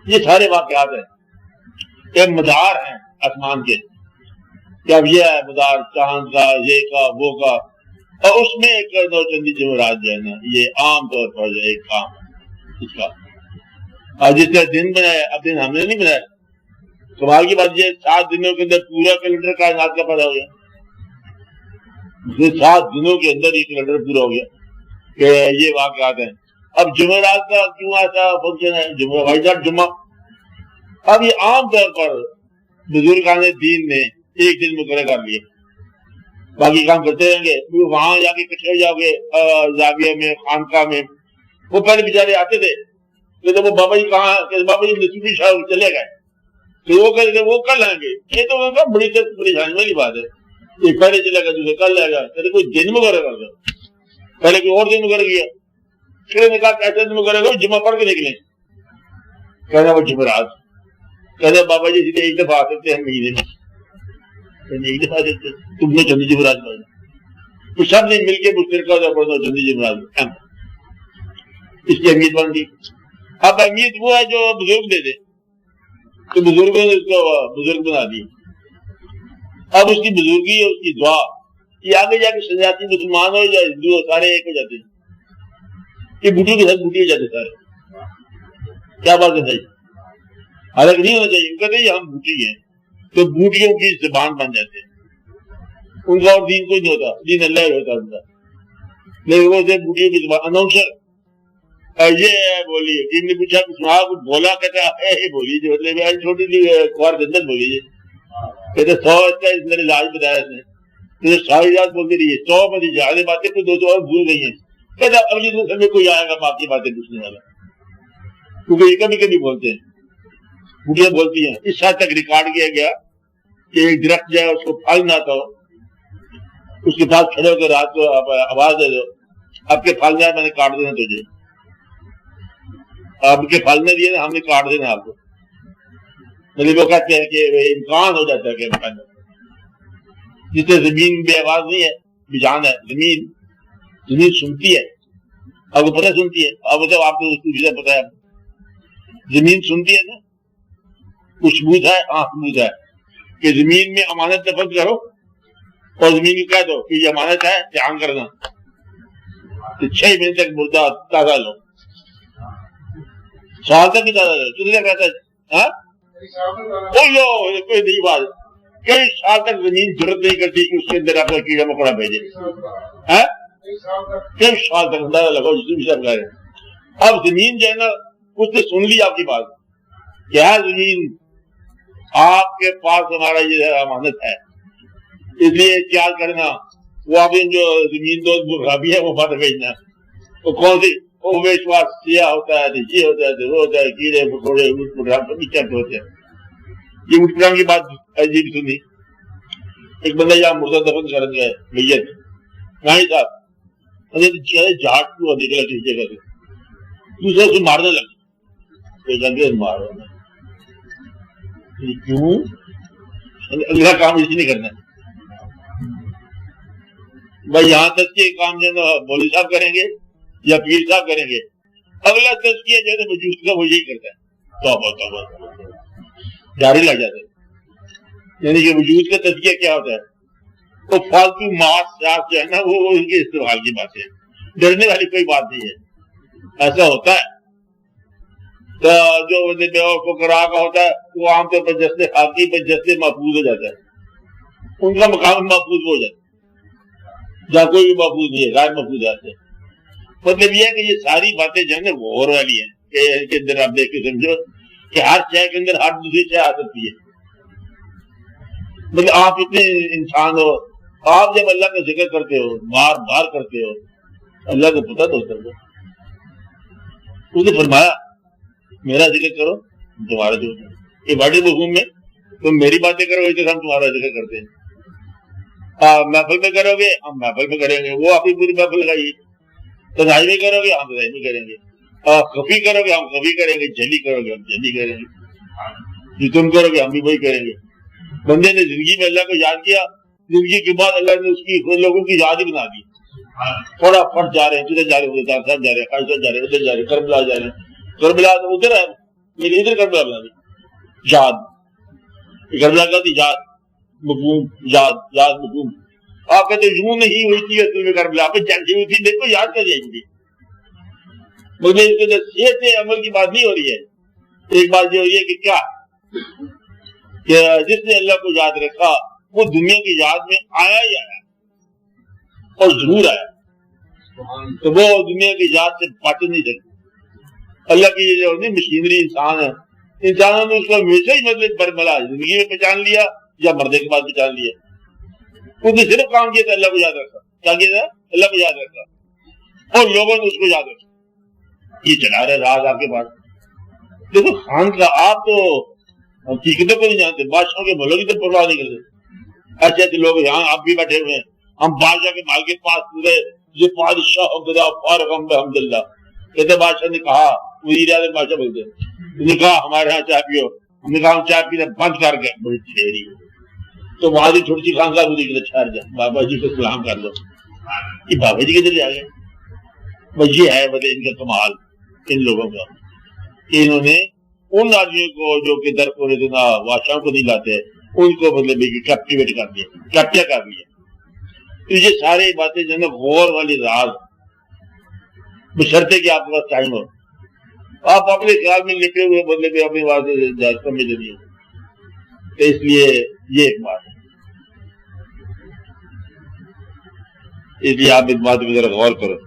یہ سارے واقعات ہیں، ایک مدار ہیں آسمان کے کہ اب یہ ہے مدار چاند کا، یہ کا، وہ کا، اور اس میں ایک نوچندی جمعرات جو ہے نا یہ عام طور پر جو ایک کام ہے اس کا. اور جس طرح دن بنایا، اب دن ہم نے نہیں بنایا. کمال کی بات یہ 7 دنوں کے اندر پورا کیلنڈر کائنات کا پیدا ہو گیا. 7 دنوں کے اندر یہ کیلنڈر پورا ہو گیا کہ یہ واقعات ہیں. اب جمعرات کا کیوں ایسا فنکشن ہے؟ جمعہ. اب یہ عام طور پر بزرگان دین نے ایک دن مقرر کر لیے، باقی کام کرتے رہیں گے. وہاں جا کے اکٹھے ہو جاؤ گے زاویہ میں، خانقاہ میں. وہ پہلے بیچارے آتے تھے کہ وہ بابا جی کہاں، کہ بابا جی نصیبی شاہ چلے گئے، تو وہ کہتے وہ کل آئیں گے. یہ تو بڑی پریشانی والی بات ہے. ایک پہلے چلے گا دوسرے کل لے گا. کہتے کوئی دن مقرر کر دو. پہلے کوئی اور دن مقرر کیا، پھر نے کہا کیسے دن مقرر کرو؟ جمعہ پڑھ کے نکلیں. کہنا وہ جمعرات. کہتے بابا جی سیدھے ایک دفعہ آ سکتے ہیں مہینے میں، ایک دفعہ دیتے تم نے چندی جمعرات پڑھنا. تو سب نے مل کے مشترکہ پڑھنا چندی جمعرات. اس کی اہمیت بن گئی. اب اہمیت وہ ہے جو بزرگ دے دے، تو بزرگوں نے اس کو بزرگ بنا دی. اب اس کی بزرگی اور اس کی دعا یہ آگے جا کے سنجاتی مسلمان ہو یا ہندو ہو سارے ایک ہو جاتے ہیں. یہ بوٹیوں کے ساتھ بوٹی ہو جاتے سارے. کیا بات ہے؟ حالانکہ نہیں ہونا چاہیے. کہتے ہیں ہم بوٹی ہیں، تو بوٹیوں کی زبان بن جاتے ہیں. ان کا اور دین کوئی نہیں ہوتا، دین اللہ ہوتا ان کا. لیکن وہ بوٹیوں کی زبان اناؤنسر یہ بولی. ٹیم نے پوچھا کچھ بولا، کہتا ہے بولی جو مطلب چھوٹی سی اخبار کے اندر بولی. کہتے 100 کا اس نے علاج بتایا اس نے، ساری رات بولتی رہی ہے. 100 میں زیادہ باتیں کوئی 200 اور بھول گئی ہیں. کہتا اگلی دوسرے میں کوئی آئے گا باقی باتیں پوچھنے والا، کیونکہ یہ کبھی کبھی بولتے ہیں، بوٹیاں بولتی ہیں. اس حد تک ریکارڈ کیا گیا کہ ایک درخت جو ہے اس کو پھل نہ تو اس کے پاس کھڑے ہو کے رات کو آواز دے دو اب کے پھل جائے میں نے کاٹ دینا تجھے، اب کے پھل نہ دیے نا ہم نے کاٹ دینا آپ کو. مطلب وہ کہتے ہیں کہ امکان ہو جاتا ہے کہ جس سے زمین بے آواز نہیں ہے، بے جان ہے. زمین سنتی ہے. اب وہ پتہ سنتی ہے. اب مطلب آپ کو اس کو پتا ہے زمین سنتی ہے نا، خوشبود ہے، آنکھ ہے کہ زمین میں امانت دفن کرو اور زمین کو کہہ دو کہ یہ امانت ہے دھیان کرنا، کہ 6 مہینے تک مردہ تازہ لو، سال تک ہی تازہ لو. کتنے کہتا ہے کوئی نئی بات، کئی سال تک زمین ضرورت نہیں کرتی کہ اس کے اندر آپ کا کیڑا مکوڑا بھیجے. کئی سال تک اندازہ لگاؤ جس میں سب کہہ رہے ہیں. اب زمین جو ہے نا اس نے سن لی آپ کی بات. کیا زمین آپ کے پاس ہمارا یہ امانت ہے، اس لیے احتیاط کرنا. وہ آپ جو زمین دوست خرابی ہے وہ بات بھیجنا. وہ کون سی وہ وشواس سیاہ ہوتا ہے، یہ ہوتا ہے، وہ ہوتا ہے، کیڑے مکوڑے اٹ پٹرام کبھی کیا ہوتے ہیں. یہ اٹ پٹرام کی بات عجیب سنی. ایک بندہ یہاں مردہ دفن کر گیا میت نہیں صاحب، جھاٹ کو نکلا کسی جگہ سے، دوسرے سے مارنے لگا. مار کیوں؟ اگلا کام اس نہیں کرنا بھائی. یہاں تزکیے کام جو ہے نا مولوی صاحب کریں گے یا پیر صاحب کریں گے. اگلا تزکیہ جو ہے وجود کا وہ یہی کرتا ہے، توبہ توبہ جاری لگ جاتا ہے. یعنی کہ وجود کا تزکیہ کیا ہوتا ہے؟ وہ فالتو ماس شاس جو ہے نا وہ ان کے استعمال کی بات ہے. ڈرنے والی کوئی بات نہیں ہے. ایسا ہوتا ہے تو جو فقراء کا ہوتا ہے وہ عام طور پر جسے خاکی پر جسے محفوظ ہو جاتا ہے، ان کا مقام محفوظ ہو جاتا ہے، جہاں کوئی بھی محفوظ نہیں ہے، غیر محفوظ جاتے ہیں. مطلب یہ ہے کہ یہ ساری باتیں جو ہے نا وہ اور والی ہیں کہ ان کے اندر آپ دیکھ کے سمجھو کہ ہر شے کے اندر ہر دوسری شے آ سکتی ہے. مطلب آپ اتنے انسان ہو، آپ جب اللہ کا ذکر کرتے ہو، بار بار کرتے ہو، اللہ کو پتہ تو ہوتا ہے. اس نے فرمایا میرا ذکر کرو تمہارا جو یہ بڑے مفہوم میں تم میری باتیں کرو اس ہم تمہارا ذکر کرتے ہیں. محفل میں کرو گے ہم محفل میں کریں گے، وہ اپنی پوری محفل لگائیے. تنہائی میں کرو گے ہم تنہائی میں کریں گے، خفی کرو گے ہم خفی کریں گے، جلی کرو گے ہم جلی کریں گے، جو تم کرو گے ہم بھی وہی کریں گے. بندے نے زندگی میں اللہ کو یاد کیا، زندگی کے بعد اللہ نے اس کی لوگوں کی یاد ہی بنا دی. تھوڑا پھٹ جا رہے ہیں، کدھر جا رہے ہیں، صاحب جا رہے ہیں، خواجہ صاحب جا رہے ہیں، ادھر جا رہے ہیں، کربلا جا رہے ہیں. کربلا تو ادھر ہے میرے ادھر کربلا بنا دی یاد کربلا کا تھی یاد مفہوم یاد مفہوم. آپ کہتے یوں نہیں ہوئی تھی تمہیں کربلا پہ جنگ ہوئی تھی, دیکھو یاد کر جائیں گے. مگر اس کے اندر صحت عمل کی بات نہیں ہو رہی ہے. ایک بات یہ ہو رہی ہے کہ کیا کہ جس نے اللہ کو یاد رکھا وہ دنیا کی یاد میں آیا ہی آیا اور ضرور آیا, تو وہ دنیا کی یاد سے بچ نہیں سکتی. اللہ کی یہ جو مشینری انسان ہے, انسانوں نے اس کو ہمیشہ ہی مطلب برملا زندگی میں پہچان لیا یا مرنے کے بعد پہچان لیا. اس نے صرف کام کیا تھا اللہ کو یاد رکھا. کیا کیا تھا؟ اللہ کو یاد رکھا اور لوگوں نے اس کو یاد رکھا. یہ چلا رہا راز آپ کے پاس. دیکھو خان کا آپ تو حقیقتوں کو نہیں جانتے, بادشاہوں کے ملوں کی تو پرواہ نہیں کرتے. ایسے ایسے لوگ یہاں آپ بھی بیٹھے ہوئے ہیں, ہم بادشاہ کے مال کے پاس گئے, یہ بادشاہ الحمد للہ کہتے بادشاہ نے کہا, وزیر اعظم بادشاہ بولتے نے کہا ہمارے یہاں چائے پیو. ہم نے کہا ہم چائے پینا بند کر کے بڑی ٹھہری تو وہاں سے چھوٹی سی خانقاہ مجھے کہ ٹھہر جائے بابا جی کو سلام کر دو. یہ بابا جی کدھر جا گئے؟ بس یہ ہے مطلب ان کا کمال ان لوگوں کا, انہوں نے ان آدمیوں کو جو کہ در کو بادشاہوں کو نہیں لاتے ان کو مطلب کیپٹیویٹ کر دیا, کیپچر کر لیا. تو یہ ساری باتیں جو ہے نا غور والی راز بشرطے کہ آپ کے پاس ٹائم ہو, آپ اپنے خیال میں لکھے ہوئے بدلے پہ اپنی بات سمجھ نہیں ہو. تو اس لیے یہ ایک بات ہے, اس لیے آپ اس بات پہ ذرا غور کرو.